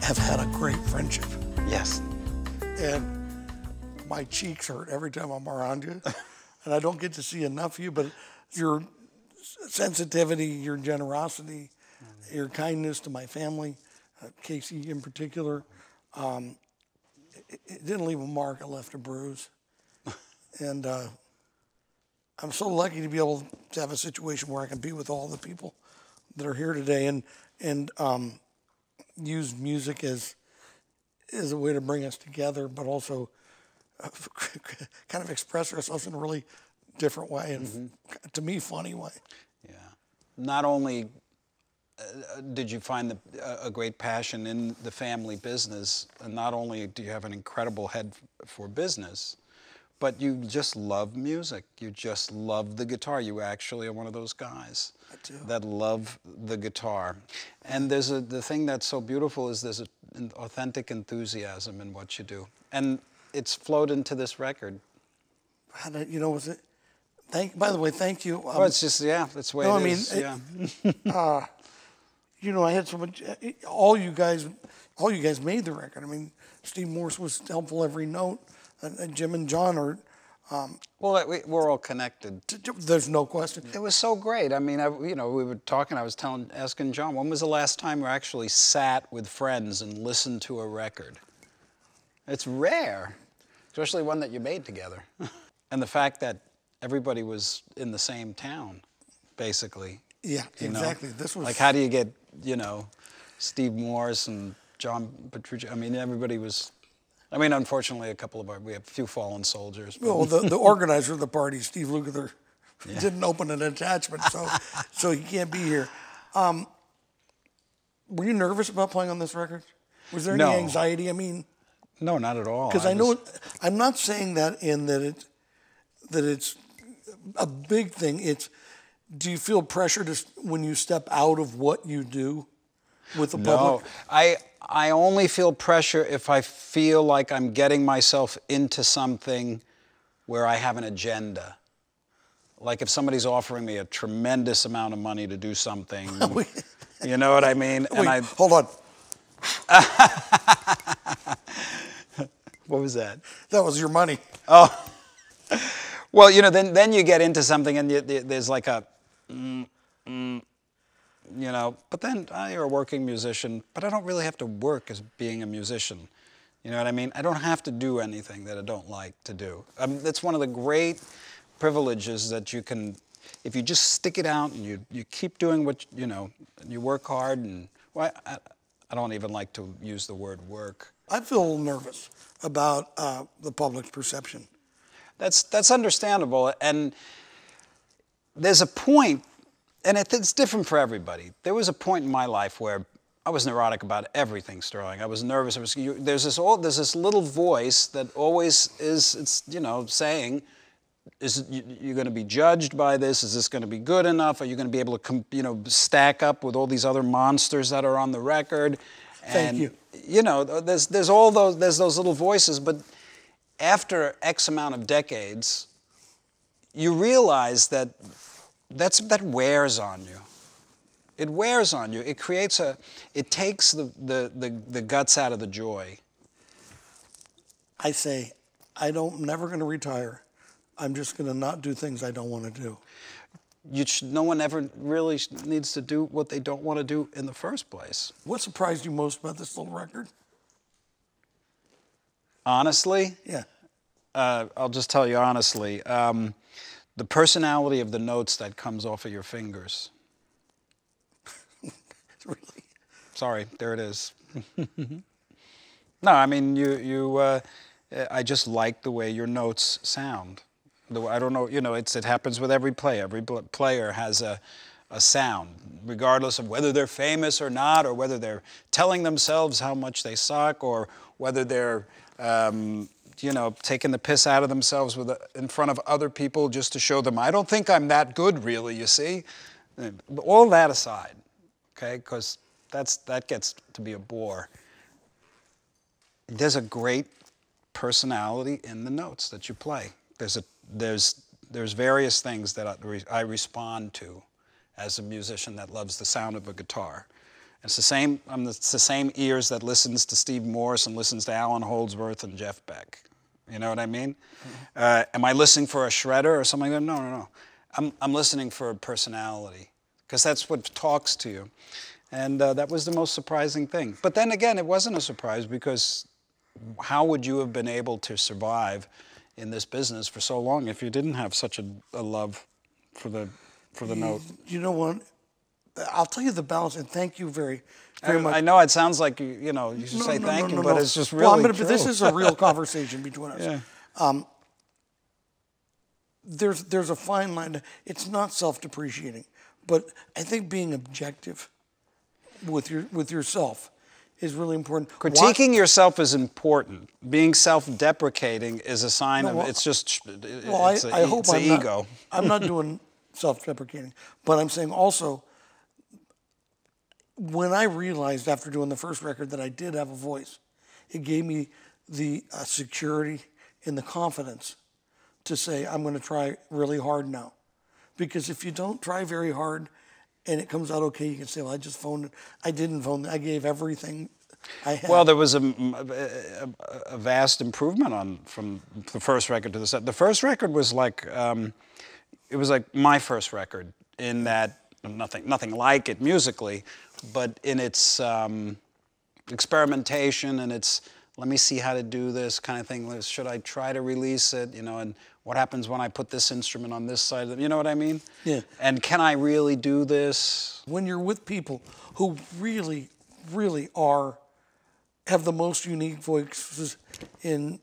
have had a great friendship. Yes. And my cheeks hurt every time I'm around you. And I don't get to see enough of you, but your sensitivity, your generosity, your kindness to my family, Casey in particular, it didn't leave a mark, it left a bruise. And I'm so lucky to be able to have a situation where I can be with all the people that are here today and use music as a way to bring us together, but also kind of express ourselves in a really different way and, to me, funny way. Yeah. Not only did you find a great passion in the family business, and not only do you have an incredible head for business, but you just love music. You just love the guitar. You actually are one of those guys that love the guitar. And the thing that's so beautiful is there's an authentic enthusiasm in what you do. And it's flowed into this record. You know, was it? By the way, thank you. Well, it's just, yeah, that's the way it is. Yeah. You know, I had so much. All you guys made the record. I mean, Steve Morse was helpful every note, and Jim and John are. Well, we're all connected. There's no question. It was so great. I mean, we were talking. I was asking John, when was the last time you actually sat with friends and listened to a record? It's rare, especially one that you made together. And the fact that everybody was in the same town, basically. Yeah, exactly. This was like, how do you get, Steve Morse and John Petrucci? I mean, everybody was. I mean, unfortunately, we have a few fallen soldiers. But. Well, the organizer of the party, Steve Lukather, didn't open an attachment, so he can't be here. Were you nervous about playing on this record? Was there any anxiety? I mean, no, not at all. Because I know I'm not saying that in that it's a big thing. It's, do you feel pressure when you step out of what you do with the public? No, I only feel pressure if I feel like I'm getting myself into something where I have an agenda. Like if somebody's offering me a tremendous amount of money to do something, you know what I mean? Wait, hold on. What was that? That was your money. Oh. Well, then you get into something and there's like a, but then you're a working musician, but I don't really have to work as being a musician. You know what I mean? I don't have to do anything that I don't like to do. That's one of the great privileges that you can, if you just stick it out and you keep doing what, and you work hard and, well, I don't even like to use the word work. I feel nervous about the public's perception. That's understandable, and there's a point, and it's different for everybody. There was a point in my life where I was neurotic about everything, Sterling. I was nervous. There's this little voice that always is, saying, you're going to be judged by this? Is this going to be good enough? Are you going to be able to, stack up with all these other monsters that are on the record? Thank you. There's those little voices, but after X amount of decades, you realize that wears on you. It wears on you. It takes the guts out of the joy. I say, I'm never going to retire. I'm just going to not do things I don't want to do. No one ever really needs to do what they don't want to do in the first place. What surprised you most about this little record? Honestly? Yeah. I'll just tell you honestly. The personality of the notes that comes off of your fingers. Really? Sorry, there it is. No, I mean, I just like the way your notes sound. I don't know, it happens with every player. Every player has a sound, regardless of whether they're famous or not, or whether they're telling themselves how much they suck, or whether they're, taking the piss out of themselves in front of other people just to show them, I don't think I'm that good, really, you see? All that aside, okay, because that gets to be a bore. There's a great personality in the notes that you play. There's various things that I respond to as a musician that loves the sound of a guitar. It's the same. It's the same ears that listens to Steve Morse and listens to Alan Holdsworth and Jeff Beck. You know what I mean? Am I listening for a shredder or something like that? No, no, no. I'm listening for a personality, because that's what talks to you. And that was the most surprising thing. But then again, it wasn't a surprise, because how would you have been able to survive in this business for so long if you didn't have such a love for the note? You know what? I'll tell you the balance, and thank you very much. I know it sounds like you should say thank you, but it's just really true. This is a real conversation between us. Yeah. There's a fine line. It's not self-depreciating, but I think being objective with yourself is really important. Critiquing yourself is important. Being self-deprecating is a sign of it's just it's an ego. I'm not doing self-deprecating, but I'm saying also, when I realized after doing the first record that I did have a voice, it gave me the security and the confidence to say, I'm going to try really hard now. Because if you don't try very hard and it comes out okay, you can say, well, I just phoned it. I didn't phone it. I gave everything I had. Well, there was a vast improvement from the first record to the second. The first record was like, it was like my first record in that, nothing like it musically, but in its experimentation and its let me see how to do this kind of thing. Should I try to release it? And what happens when I put this instrument on this side? You know what I mean? Yeah. And can I really do this? When you're with people who really, really have the most unique voices in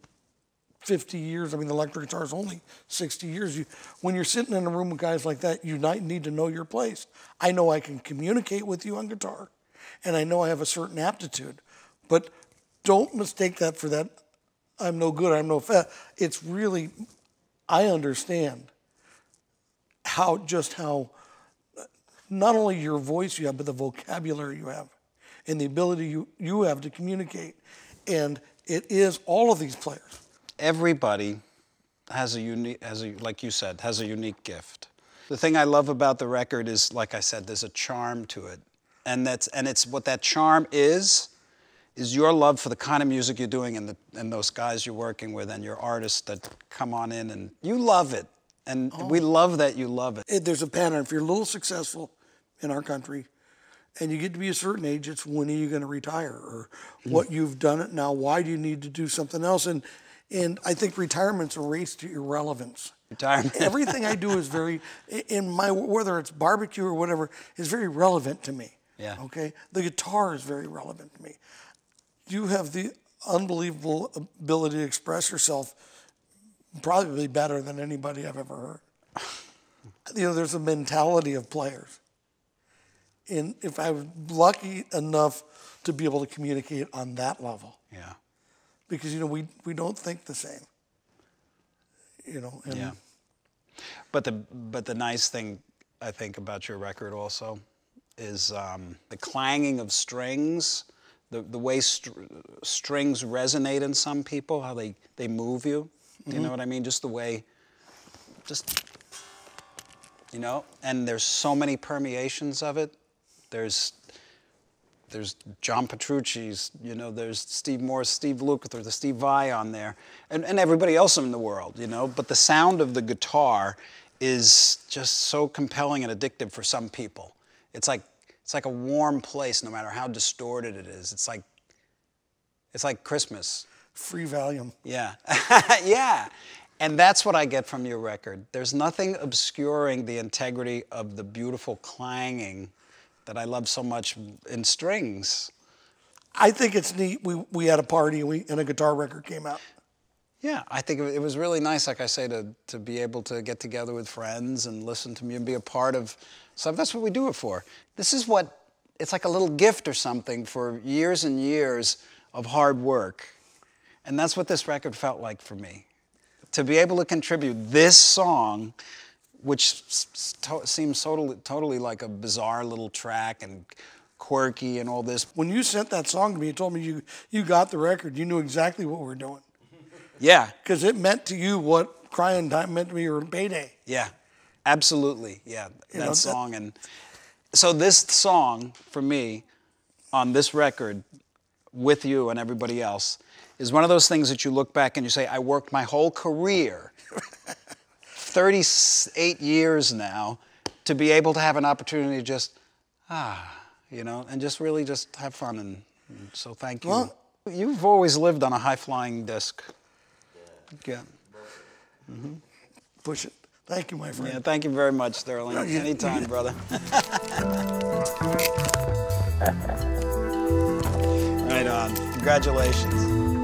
50 years. I mean, the electric guitar is only 60 years. When you're sitting in a room with guys like that, you need to know your place. I know I can communicate with you on guitar, and I know I have a certain aptitude, but don't mistake that for that I'm no good, I'm no fat. It's really, I understand how not only your voice you have, but the vocabulary you have and the ability you have to communicate. And it is all of these players. Everybody has like you said, has a unique gift. The thing I love about the record is, like I said, there's a charm to it. And it's what that charm is your love for the kind of music you're doing and those guys you're working with and your artists that come on in, and you love it. And we love that you love it. There's a pattern. If you're a little successful in our country and you get to be a certain age, it's when are you going to retire? Or what you've done it now, why do you need to do something else? And I think retirement's a race to irrelevance. Retirement. Everything I do is very, whether it's barbecue or whatever, is very relevant to me. Yeah. Okay? The guitar is very relevant to me. You have the unbelievable ability to express yourself probably better than anybody I've ever heard. There's a mentality of players. And if I was lucky enough to be able to communicate on that level. Yeah. Because, we don't think the same. Yeah. But the nice thing, I think, about your record also is the clanging of strings, the way strings resonate in some people, how they move you. Do you know what I mean? Just the way, and there's so many permeations of it. There's John Petrucci's, there's Steve Morse, Steve Lukather, the Steve Vai on there, and everybody else in the world, But the sound of the guitar is just so compelling and addictive for some people. It's like a warm place, no matter how distorted it is. It's like Christmas. Free Valium. Yeah, yeah. And that's what I get from your record. There's nothing obscuring the integrity of the beautiful clanging that I love so much in strings. I think it's neat. We had a party and a guitar record came out. Yeah, I think it was really nice, like I say, to be able to get together with friends and listen to me and be a part of stuff. That's what we do it for. This is it's like a little gift or something for years and years of hard work. And that's what this record felt like for me. To be able to contribute this song, which seems totally like a bizarre little track and quirky and all this. When you sent that song to me, you told me you got the record. You knew exactly what we were doing. Yeah. Because it meant to you what Crying Time meant to me or Payday. Yeah, absolutely. Yeah, that song. And so this song, for me, on this record with you and everybody else is one of those things that you look back and you say, I worked my whole career, 38 years now, to be able to have an opportunity to just, you know, and just really just have fun. And so thank you. Well, you've always lived on a high-flying disc. Yeah. Mm-hmm. Push it. Thank you, my friend. Yeah, thank you very much, Sterling. Anytime, brother. Right on. Congratulations.